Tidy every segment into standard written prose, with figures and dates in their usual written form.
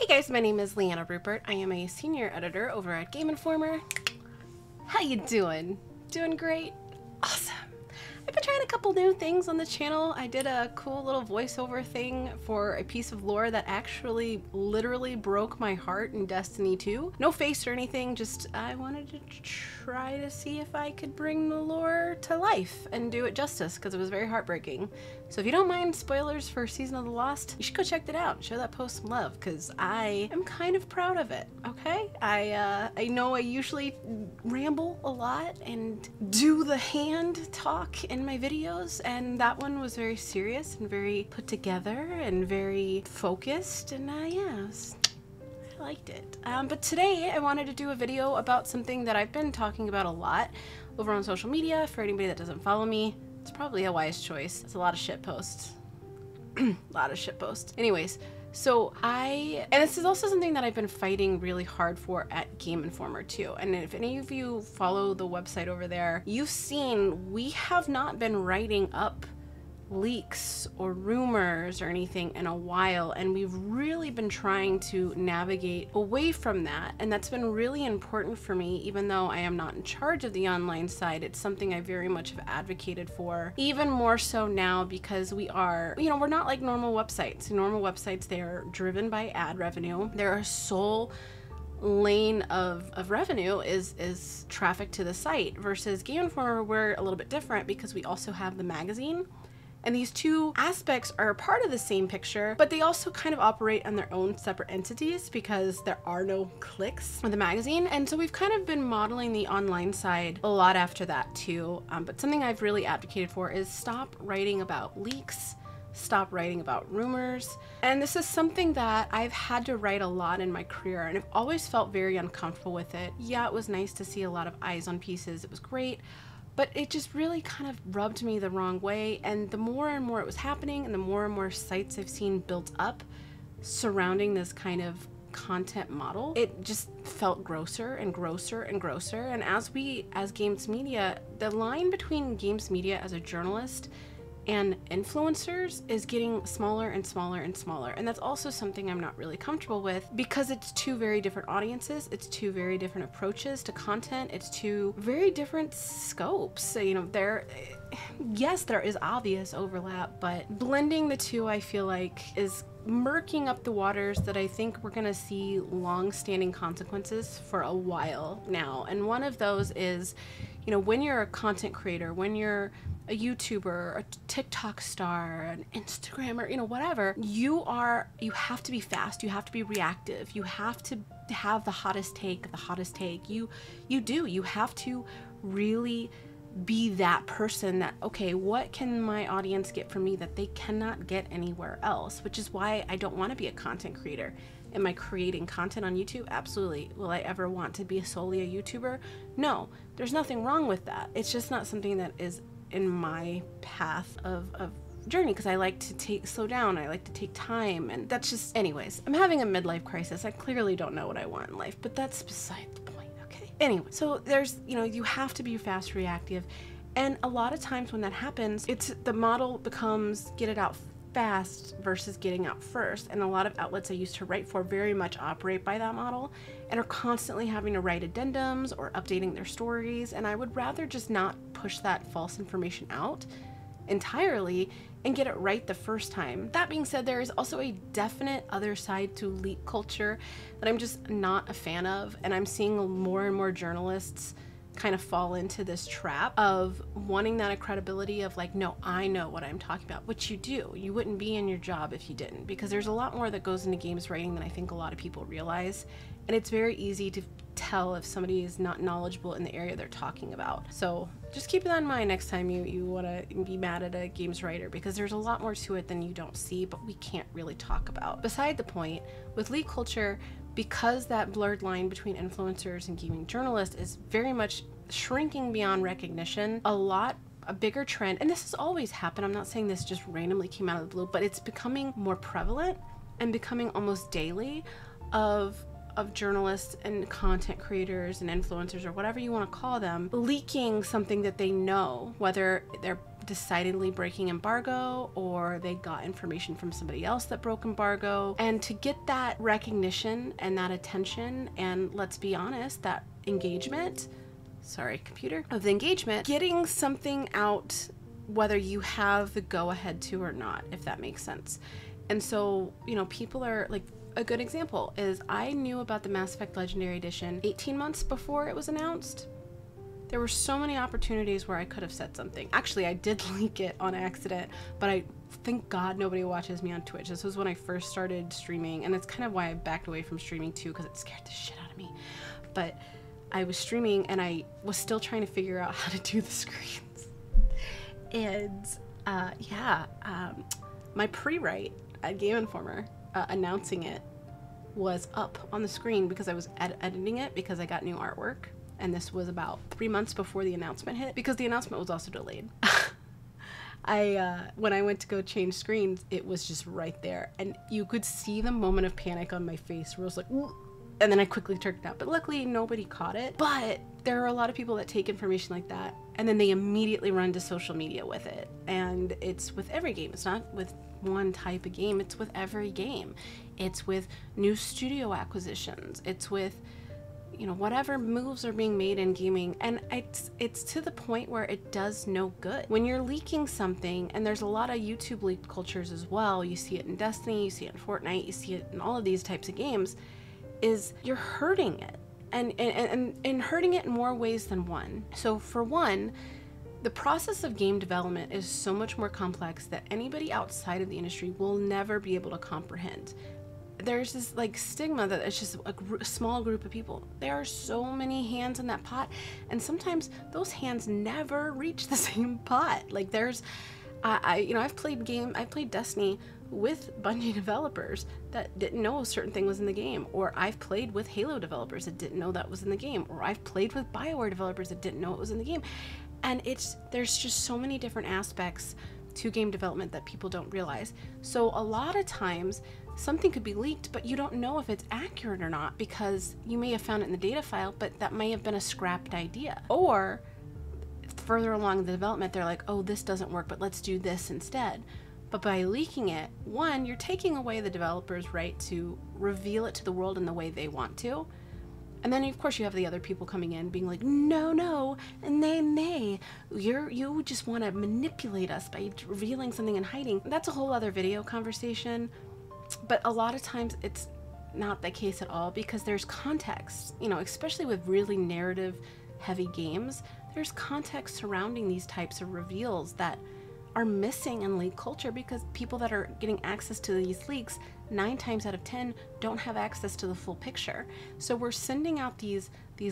Hey guys, my name is Liana Ruppert. I am a senior editor over at Game Informer. How you doing? Doing great? Awesome. I've been trying a couple new things on the channel. I did a cool little voiceover thing for a piece of lore that actually literally broke my heart in Destiny 2. No face or anything, just I wanted to try to see if I could bring the lore to life and do it justice because it was very heartbreaking. So if you don't mind spoilers for Season of the Lost, you should go check that out. Show that post some love because I am kind of proud of it, okay? I know I usually ramble a lot and do the hand talk in my videos, and that one was very serious and very put together and very focused, and yeah, I liked it. But today I wanted to do a video about something that I've been talking about a lot over on social media. For anybody that doesn't follow me, it's probably a wise choice. It's a lot of shit posts. A lot of shit posts. Anyways, so and this is also something that I've been fighting really hard for at Game Informer too. And if any of you follow the website over there, you've seen we have not been writing up leaks or rumors or anything in a while, and we've really been trying to navigate away from that, and that's been really important for me. Even though I am not in charge of the online side, it's something I very much have advocated for, even more so now because we are, we're not like normal websites. Normal websites, they are driven by ad revenue. Their sole lane of revenue is traffic to the site, versus Game Informer, we're a little bit different because we also have the magazine. And these two aspects are part of the same picture, but they also kind of operate on their own separate entities because there are no clicks with the magazine. And so we've kind of been modeling the online side a lot after that too. But something I've really advocated for is stop writing about leaks, stop writing about rumors. And this is something that I've had to write a lot in my career, and I've always felt very uncomfortable with it. Yeah, it was nice to see a lot of eyes on pieces. It was great. But it just really kind of rubbed me the wrong way, and the more and more it was happening, and the more and more sites I've seen built up surrounding this kind of content model, it just felt grosser and grosser and grosser. And as games media, the line between games media as a journalist and influencers is getting smaller and smaller and smaller. And that's also something I'm not really comfortable with because it's two very different audiences. It's two very different approaches to content. It's two very different scopes. So, yes, there is obvious overlap, but blending the two, I feel like, is murking up the waters that I think we're gonna see long-standing consequences for a while now. And one of those is, when you're a content creator, when you're a YouTuber, a TikTok star, an Instagrammer, whatever, you have to be fast, you have to be reactive, you have to have the hottest take of the hottest take. You have to really be that person that, okay, what can my audience get from me that they cannot get anywhere else? Which is why I don't want to be a content creator. Am I creating content on YouTube? Absolutely. Will I ever want to be solely a YouTuber? No, there's nothing wrong with that. It's just not something that is in my path of journey, because I like to slow down, I like to take time, and that's just, anyways, I'm having a midlife crisis. I clearly don't know what I want in life, but that's beside the point, okay? Anyway, so there's, you have to be fast, reactive, and a lot of times when that happens, the model becomes get it out fast versus getting out first. And a lot of outlets I used to write for very much operate by that model and are constantly having to write addendums or updating their stories, and I would rather just not push that false information out entirely and get it right the first time. That being said, there is also a definite other side to leak culture that I'm just not a fan of, and I'm seeing more and more journalists kind of fall into this trap of wanting that credibility of like, no, I know what I'm talking about, which you do. You wouldn't be in your job if you didn't, because there's a lot more that goes into games writing than I think a lot of people realize, and it's very easy to tell if somebody is not knowledgeable in the area they're talking about. So just keep that in mind next time you want to be mad at a games writer, because there's a lot more to it than you don't see, but we can't really talk about. Beside the point, with leak culture, because that blurred line between influencers and gaming journalists is very much shrinking beyond recognition, a bigger trend, and this has always happened, I'm not saying this just randomly came out of the blue, but it's becoming more prevalent and becoming almost daily of journalists and content creators and influencers, or whatever you want to call them, leaking something that they know, whether they're decidedly breaking embargo, or they got information from somebody else that broke embargo. And to get that recognition and that attention, and let's be honest, that engagement, sorry, computer, of the engagement, getting something out, whether you have the go-ahead to or not, if that makes sense. And so, you know, people are like, a good example is I knew about the Mass Effect Legendary Edition 18 months before it was announced. There were so many opportunities where I could have said something. Actually, I did leak it on accident, but I thank God nobody watches me on Twitch. This was when I first started streaming, and it's kind of why I backed away from streaming too, because it scared the shit out of me. But I was streaming and I was still trying to figure out how to do the screens. And my pre-write at Game Informer announcing it was up on the screen because I was editing it because I got new artwork. And this was about 3 months before the announcement hit, because the announcement was also delayed. When I went to go change screens, it was just right there. And you could see the moment of panic on my face where I was like, "Ooh," and then I quickly turned it out. But luckily nobody caught it. But there are a lot of people that take information like that and then they immediately run to social media with it. And it's with every game. It's not with one type of game. It's with every game. It's with new studio acquisitions. It's with, you know, whatever moves are being made in gaming, and it's to the point where it does no good. When you're leaking something, and there's a lot of YouTube leak cultures as well, you see it in Destiny, you see it in Fortnite, you see it in all of these types of games, is you're hurting it, and hurting it in more ways than one. So for one, the process of game development is so much more complex that anybody outside of the industry will never be able to comprehend. There's this like stigma that it's just a small group of people. There are so many hands in that pot, and sometimes those hands never reach the same pot. Like there's, I've played Destiny with Bungie developers that didn't know a certain thing was in the game, or I've played with Halo developers that didn't know that was in the game, or I've played with BioWare developers that didn't know it was in the game. And there's just so many different aspects to game development that people don't realize. So a lot of times something could be leaked, but you don't know if it's accurate or not, because you may have found it in the data file, but that may have been a scrapped idea. Or further along in the development, they're like, oh, this doesn't work, but let's do this instead. But by leaking it, one, you're taking away the developer's right to reveal it to the world in the way they want to. And then, of course, you have the other people coming in being like, no, and nay, you just want to manipulate us by revealing something and hiding. That's a whole other video conversation. But a lot of times it's not the case at all, because there's context, you know, especially with really narrative heavy games, there's context surrounding these types of reveals that are missing in leak culture, because people that are getting access to these leaks 9 times out of 10 don't have access to the full picture. So we're sending out these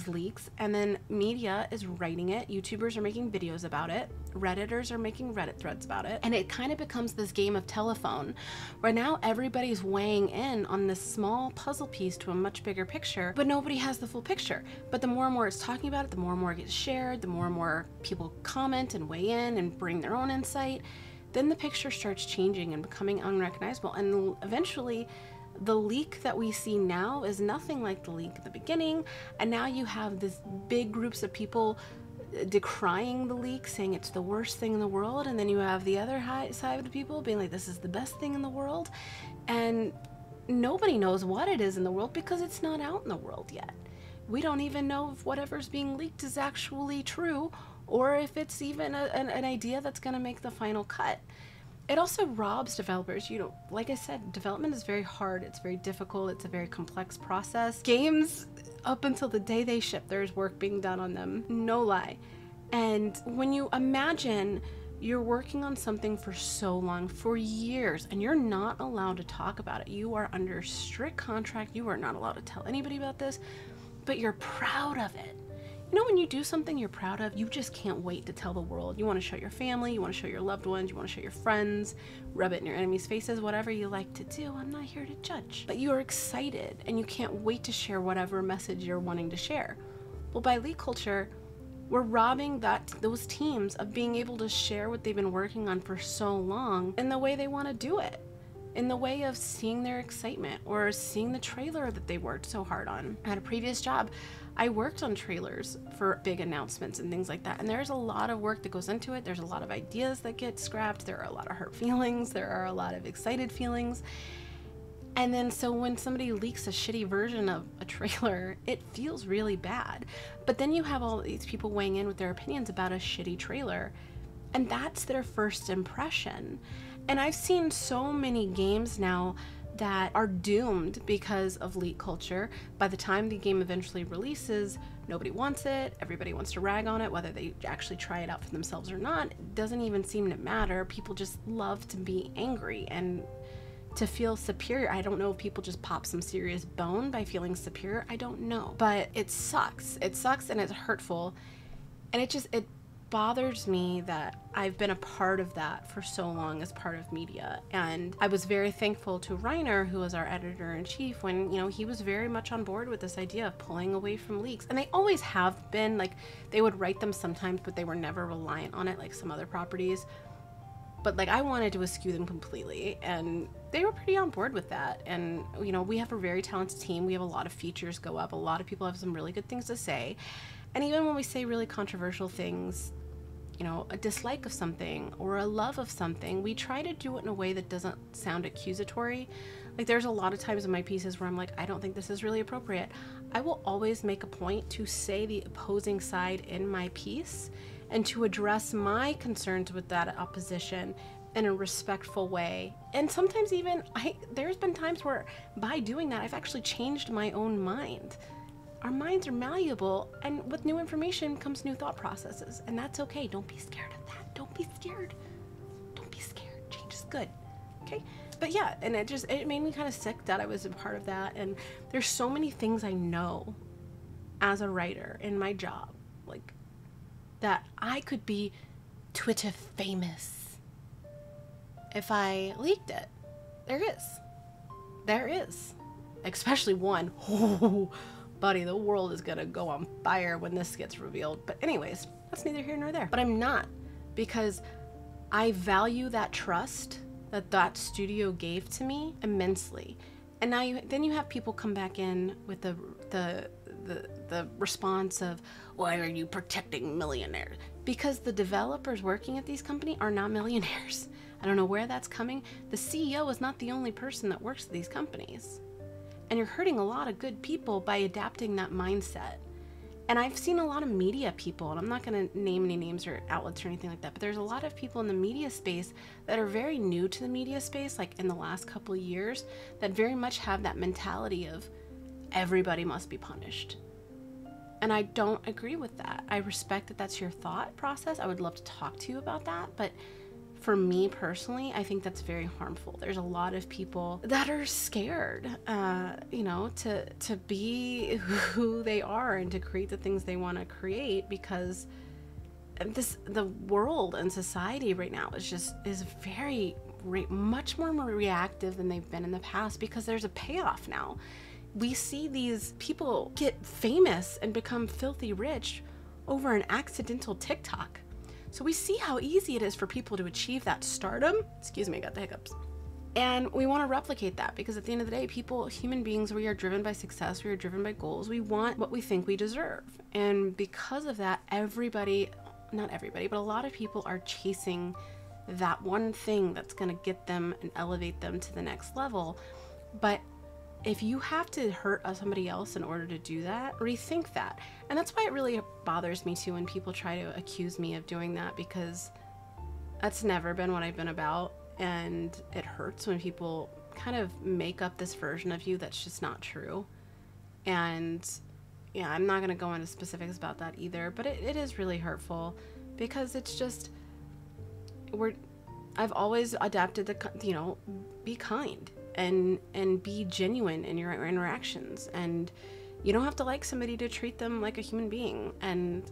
leaks, and then media is writing it, YouTubers are making videos about it, Redditors are making Reddit threads about it, and it kind of becomes this game of telephone where now everybody's weighing in on this small puzzle piece to a much bigger picture, but nobody has the full picture. But the more and more it's talking about it, the more and more it gets shared, the more and more people comment and weigh in and bring their own insight, then the picture starts changing and becoming unrecognizable. And eventually the leak that we see now is nothing like the leak at the beginning. And now you have this big groups of people decrying the leak, saying it's the worst thing in the world. And then you have the other side of the people being like, this is the best thing in the world. And nobody knows what it is in the world because it's not out in the world yet. We don't even know if whatever's being leaked is actually true, or if it's even an idea that's going to make the final cut. It also robs developers. You know, like I said, development is very hard. It's very difficult. It's a very complex process. Games, up until the day they ship, there's work being done on them. No lie. And when you imagine you're working on something for so long, for years, and you're not allowed to talk about it. You are under strict contract. You are not allowed to tell anybody about this, but you're proud of it. You know, when you do something you're proud of, you just can't wait to tell the world. You want to show your family, you want to show your loved ones, you want to show your friends, rub it in your enemies' faces, whatever you like to do. I'm not here to judge. But you are excited and you can't wait to share whatever message you're wanting to share. Well, by leak culture, we're robbing those teams of being able to share what they've been working on for so long in the way they want to do it. in the way of seeing their excitement or seeing the trailer that they worked so hard on. At a previous job, I worked on trailers for big announcements and things like that. And there's a lot of work that goes into it. There's a lot of ideas that get scrapped. There are a lot of hurt feelings. There are a lot of excited feelings. And then so when somebody leaks a shitty version of a trailer, it feels really bad. But then you have all these people weighing in with their opinions about a shitty trailer, and that's their first impression. And I've seen so many games now that are doomed because of leak culture. By the time the game eventually releases, nobody wants it, everybody wants to rag on it, whether they actually try it out for themselves or not. It doesn't even seem to matter. People just love to be angry and to feel superior. I don't know if people just pop some serious bone by feeling superior. I don't know. But it sucks. It sucks and it's hurtful. And it bothers me that I've been a part of that for so long as part of media. And I was very thankful to Reiner, who was our editor-in-chief, when, you know, he was very much on board with this idea of pulling away from leaks. And they always have been. Like, they would write them sometimes, but they were never reliant on it like some other properties. But like, I wanted to eschew them completely, and they were pretty on board with that. And, you know, we have a very talented team. We have a lot of features go up. A lot of people have some really good things to say. And even when we say really controversial things, you know, a dislike of something or a love of something, we try to do it in a way that doesn't sound accusatory. Like, there's a lot of times in my pieces where I'm like, I don't think this is really appropriate. I will always make a point to say the opposing side in my piece and to address my concerns with that opposition in a respectful way. And sometimes even, there's been times where by doing that, I've actually changed my own mind. Our minds are malleable, and with new information comes new thought processes, and that's okay. Don't be scared of that. Don't be scared. Don't be scared. Change is good. Okay? But yeah, and it made me kind of sick that I was a part of that. And there's so many things I know as a writer in my job, like, that I could be Twitter famous if I leaked it. There is. There is. Especially one. Oh, buddy, the world is gonna go on fire when this gets revealed. But anyways, that's neither here nor there. But I'm not, because I value that trust that that studio gave to me immensely. And now then you have people come back in with the response of, why are you protecting Millionaires? Because the developers working at these companies are not millionaires. I don't know where that's coming. The CEO is not the only person that works at these companies. And you're hurting a lot of good people by adapting that mindset. And I've seen a lot of media people, and I'm not going to name any names or outlets or anything like that, but there's a lot of people in the media space that are very new to the media space, like in the last couple of years, that very much have that mentality of everybody must be punished. And I don't agree with that. I respect that that's your thought process. I would love to talk to you about that, but for me personally, I think that's very harmful. There's a lot of people that are scared, you know, to be who they are and to create the things they want to create, because the world and society right now is very much more reactive than they've been in the past, because there's a payoff now. We see these people get famous and become filthy rich over an accidental TikTok. So we see how easy it is for people to achieve that stardom. Excuse me, I got the hiccups. And we want to replicate that, because at the end of the day, people, human beings, we are driven by success. We are driven by goals. We want what we think we deserve. And because of that, everybody, not everybody, but a lot of people are chasing that one thing that's going to get them and elevate them to the next level. But if you have to hurt somebody else in order to do that, rethink that. And that's why it really bothers me too when people try to accuse me of doing that, because that's never been what I've been about. And it hurts when people kind of make up this version of you that's just not true. And yeah, I'm not going to go into specifics about that either, but it is really hurtful, because it's just, I've always adapted to, you know, be kind. And be genuine in your interactions, and you don't have to like somebody to treat them like a human being. And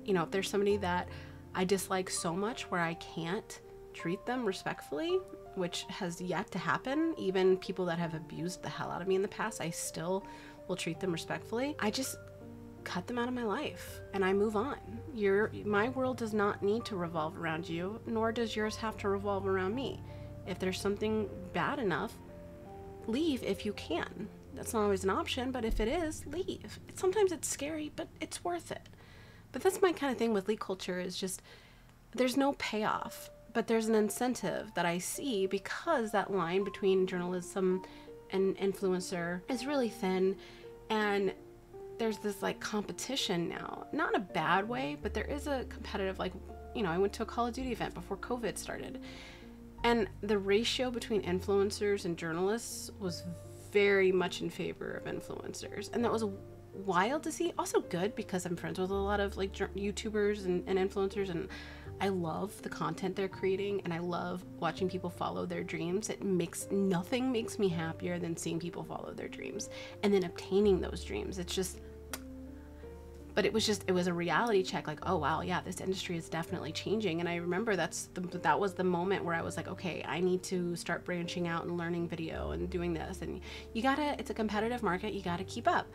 you know, if there's somebody that I dislike so much where I can't treat them respectfully, which has yet to happen, even people that have abused the hell out of me in the past, I still will treat them respectfully. I just cut them out of my life and I move on. My world does not need to revolve around you, nor does yours have to revolve around me. If there's something bad enough, leave if you can. That's not always an option, but if it is, leave. Sometimes it's scary, but it's worth it. But that's my kind of thing with leak culture, is just there's no payoff, but there's an incentive that I see because that line between journalism and influencer is really thin, and there's this like competition now, not in a bad way, but there is a competitive, like, you know, I went to a Call of Duty event before COVID started, and the ratio between influencers and journalists was very much in favor of influencers, and that was wild to see. Also good, because I'm friends with a lot of like YouTubers and influencers, and I love the content they're creating, and I love watching people follow their dreams. Nothing makes me happier than seeing people follow their dreams and then obtaining those dreams. It's just, but it was a reality check, like, oh wow, yeah, this industry is definitely changing. And I remember that was the moment where I was like, okay, I need to start branching out and learning video and doing this. And it's a competitive market, you gotta keep up.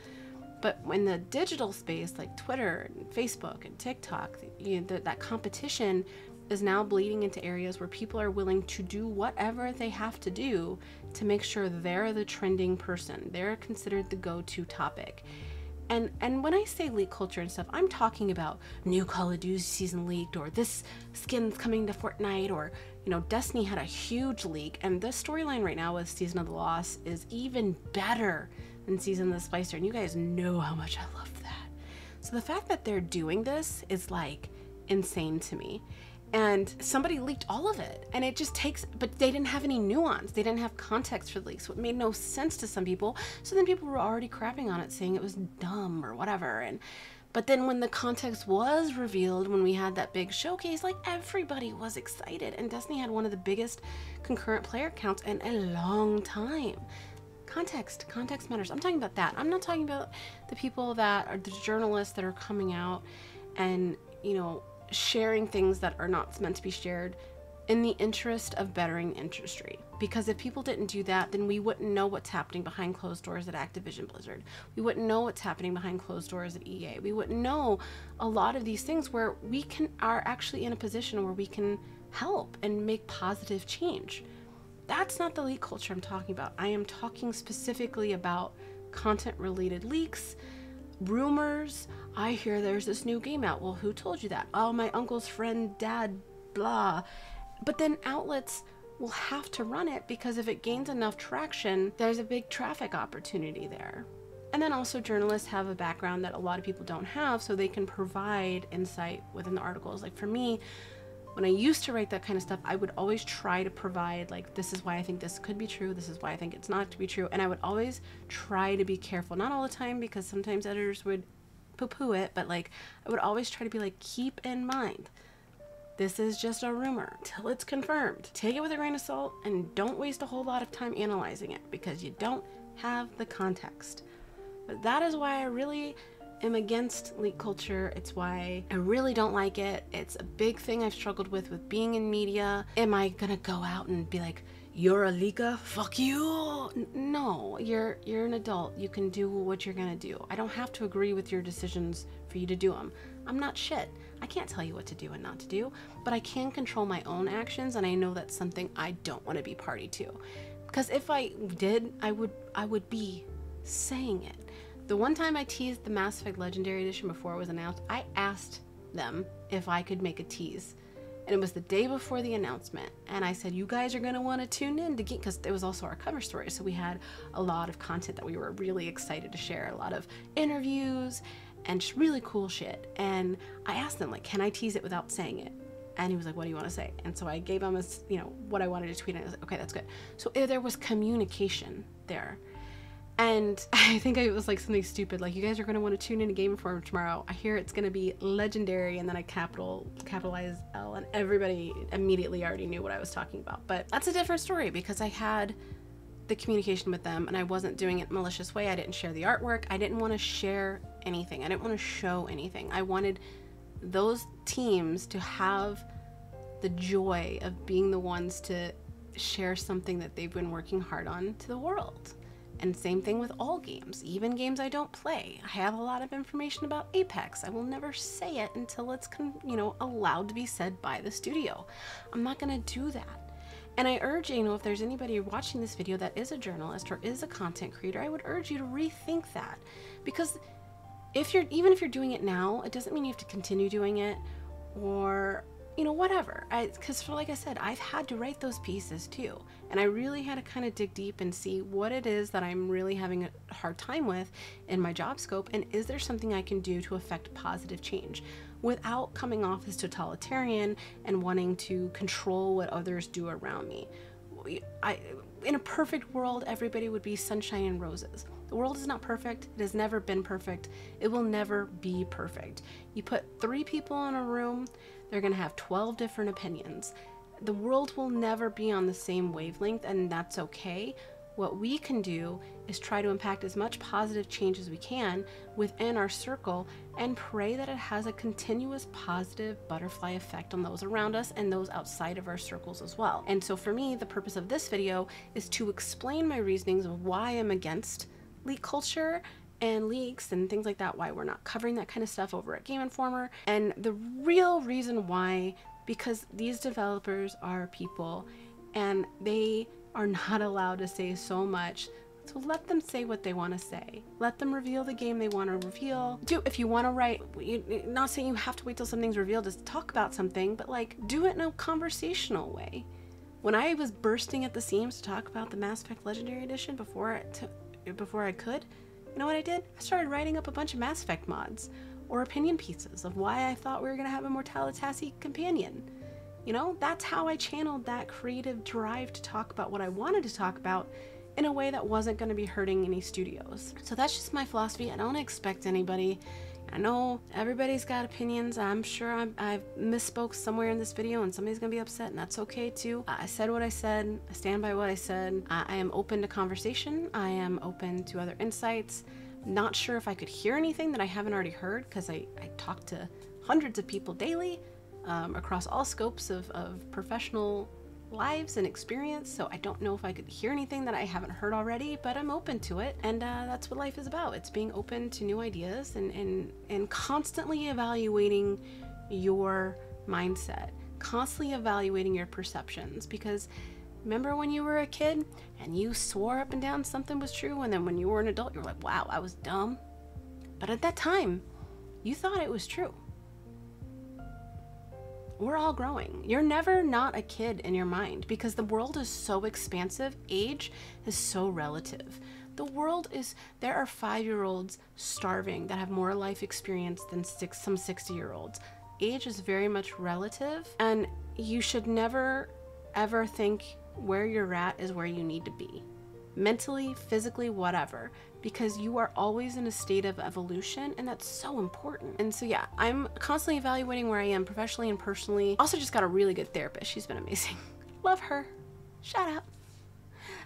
But in the digital space, like Twitter and Facebook and TikTok, that competition is now bleeding into areas where people are willing to do whatever they have to do to make sure they're the trending person. They're considered the go-to topic. And when I say leak culture and stuff, I'm talking about new Call of Duty season leaked, or this skin's coming to Fortnite, or, you know, Destiny had a huge leak, and the storyline right now with Season of the Lost is even better than Season of the Spicer, and you guys know how much I love that. So the fact that they're doing this is like insane to me. And somebody leaked all of it, and it just takes, but they didn't have any nuance. They didn't have context for the leak, so it made no sense to some people. So then people were already crapping on it, saying it was dumb or whatever. But then when the context was revealed, when we had that big showcase, like, everybody was excited, and Destiny had one of the biggest concurrent player counts in a long time. Context matters. I'm talking about that. I'm not talking about the people that are the journalists that are coming out and, you know, sharing things that are not meant to be shared in the interest of bettering the industry. Because if people didn't do that, then we wouldn't know what's happening behind closed doors at Activision Blizzard. We wouldn't know what's happening behind closed doors at EA. We wouldn't know a lot of these things where we are actually in a position where we can help and make positive change. That's not the leak culture I'm talking about. I am talking specifically about content-related leaks, rumors. I hear there's this new game out. Well, who told you that? Oh, my uncle's friend, dad, blah. But then outlets will have to run it, because if it gains enough traction, there's a big traffic opportunity there. And then also journalists have a background that a lot of people don't have, so they can provide insight within the articles. Like for me, when I used to write that kind of stuff, I would always try to provide, like, this is why I think this could be true, this is why I think it's not to be true, and I would always try to be careful. Not all the time, because sometimes editors would poo-poo it, but like, I would always try to be like, keep in mind, this is just a rumor till it's confirmed. Take it with a grain of salt, and don't waste a whole lot of time analyzing it, because you don't have the context. But that is why I really am against leak culture. It's why I really don't like it. It's a big thing I've struggled with being in media. Am I gonna go out and be like, you're a leaker, fuck you? No, you're an adult. You can do what you're gonna do. I don't have to agree with your decisions for you to do them. I'm not shit. I can't tell you what to do and not to do, but I can control my own actions, and I know that's something I don't want to be party to. Because if I did, I would be saying it. The one time I teased the Mass Effect Legendary Edition before it was announced, I asked them if I could make a tease. And it was the day before the announcement. And I said, you guys are going to want to tune in to get, because it was also our cover story. So we had a lot of content that we were really excited to share, a lot of interviews and just really cool shit. And I asked them, like, can I tease it without saying it? And he was like, what do you want to say? And so I gave him what I wanted to tweet. And I was like, okay, that's good. So there was communication there. And I think it was like something stupid, like, you guys are going to want to tune in to Game Informer tomorrow. I hear it's going to be legendary, and then I capitalize L, and everybody immediately already knew what I was talking about. But that's a different story, because I had the communication with them, and I wasn't doing it in a malicious way. I didn't share the artwork. I didn't want to share anything. I didn't want to show anything. I wanted those teams to have the joy of being the ones to share something that they've been working hard on to the world. And same thing with all games, even games I don't play. I have a lot of information about Apex. I will never say it until it's allowed to be said by the studio. I'm not gonna do that. And I urge you, if there's anybody watching this video that is a journalist or is a content creator, I would urge you to rethink that. Because even if you're doing it now, it doesn't mean you have to continue doing it, or whatever. Because like I said, I've had to write those pieces too, and I really had to kind of dig deep and see what it is that I'm really having a hard time with in my job scope, and is there something I can do to affect positive change without coming off as totalitarian and wanting to control what others do around me. In a perfect world, everybody would be sunshine and roses. The world is not perfect. It has never been perfect. It will never be perfect. You put 3 people in a room, they're going to have 12 different opinions. The world will never be on the same wavelength, and that's okay. What we can do is try to impact as much positive change as we can within our circle, and pray that it has a continuous positive butterfly effect on those around us and those outside of our circles as well. And so for me, the purpose of this video is to explain my reasonings of why I'm against leak culture and leaks and things like that, why we're not covering that kind of stuff over at Game Informer, and the real reason why, because these developers are people and they are not allowed to say so much. So let them say what they want to say. Let them reveal the game they want to reveal. If you want to write, not saying you have to wait till something's revealed to talk about something, but like do it in a conversational way. When I was bursting at the seams to talk about the Mass Effect Legendary Edition before I could, you know what I did? I started writing up a bunch of Mass Effect mods or opinion pieces of why I thought we were going to have a Mortalitasi companion. That's how I channeled that creative drive to talk about what I wanted to talk about in a way that wasn't going to be hurting any studios. So that's just my philosophy. I don't expect anybody. I know everybody's got opinions. I'm sure I've misspoke somewhere in this video and somebody's going to be upset, and that's okay too. I said what I said. I stand by what I said. I am open to conversation. I am open to other insights. Not sure if I could hear anything that I haven't already heard, because I talk to hundreds of people daily. Across all scopes of professional lives and experience, so I don't know if I could hear anything that I haven't heard already, but I'm open to it, and that's what life is about. It's being open to new ideas and constantly evaluating your mindset, constantly evaluating your perceptions, because remember when you were a kid and you swore up and down something was true, and then when you were an adult you were like, wow, I was dumb, but at that time you thought it was true. We're all growing. You're never not a kid in your mind, because the world is so expansive. Age is so relative. There are 5-year-olds starving that have more life experience than some 60-year-olds. Age is very much relative, and you should never ever think where you're at is where you need to be. Mentally, physically, whatever, because you are always in a state of evolution, and that's so important. And so yeah, I'm constantly evaluating where I am professionally and personally. Also just got a really good therapist. She's been amazing. Love her. Shout out.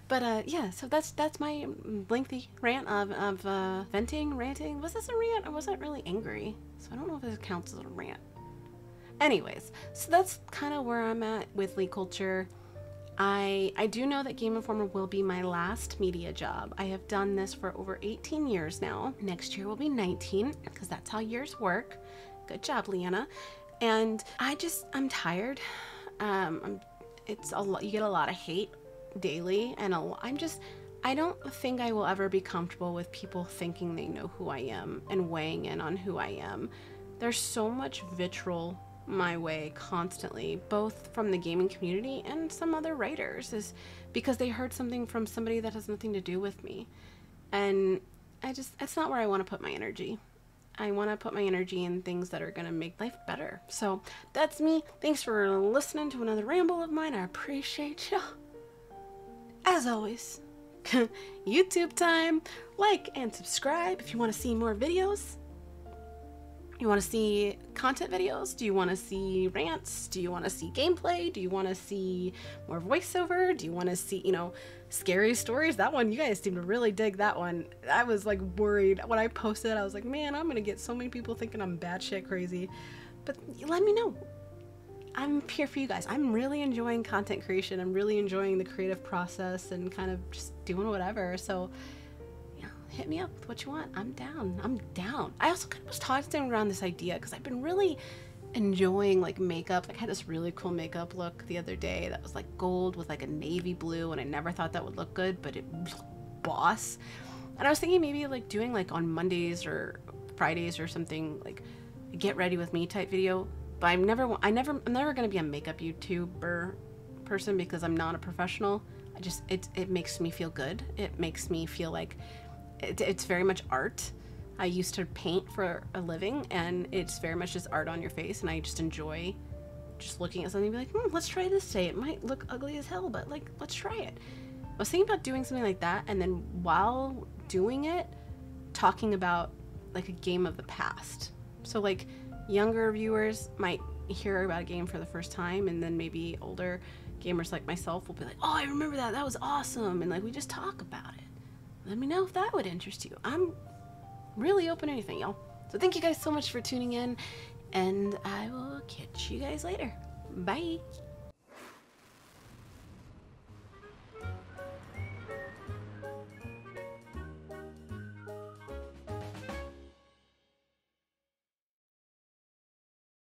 But yeah, so that's my lengthy rant of venting, ranting. Was this a rant? I wasn't really angry, so I don't know if this counts as a rant. Anyways, so that's kind of where I'm at with leak culture. I do know that Game Informer will be my last media job. I have done this for over 18 years now. Next year will be 19, because that's how years work. Good job, Liana. And I'm tired. It's a lot. You get a lot of hate daily, and I don't think I will ever be comfortable with people thinking they know who I am and weighing in on who I am. There's so much vitriol my way constantly, both from the gaming community and some other writers, is because they heard something from somebody that has nothing to do with me. And it's not where I want to put my energy. I want to put my energy in things that are going to make life better. So that's me. Thanks for listening to another ramble of mine. I appreciate you. As always, YouTube time. Like and subscribe if you want to see more videos. You want to see content videos? Do you want to see rants? Do you want to see gameplay? Do you want to see more voiceover? Do you want to see, scary stories? That one, you guys seem to really dig that one. I was like worried when I posted. I was like, man, I'm gonna get so many people thinking I'm batshit crazy. But let me know. I'm here for you guys. I'm really enjoying content creation. I'm really enjoying the creative process and kind of just doing whatever. So hit me up with what you want. I'm down. I also kind of was tossing around this idea because I've been really enjoying like makeup. Like I had this really cool makeup look the other day that was like gold with like a navy blue, and I never thought that would look good, but it looked boss. And I was thinking maybe like doing like on Mondays or Fridays or something, like a get ready with me type video. But I'm never gonna be a makeup YouTuber person because I'm not a professional. It makes me feel good. It makes me feel like it's very much art. I used to paint for a living, and it's very much just art on your face, and I just enjoy just looking at something and be like, let's try this today. It might look ugly as hell, but like, let's try it. I was thinking about doing something like that, and then while doing it, talking about like a game of the past. So like younger viewers might hear about a game for the first time, and then maybe older gamers like myself will be like, oh, I remember that. That was awesome. And like, we just talk about it. Let me know if that would interest you. I'm really open to anything, y'all. So thank you guys so much for tuning in, and I will catch you guys later. Bye.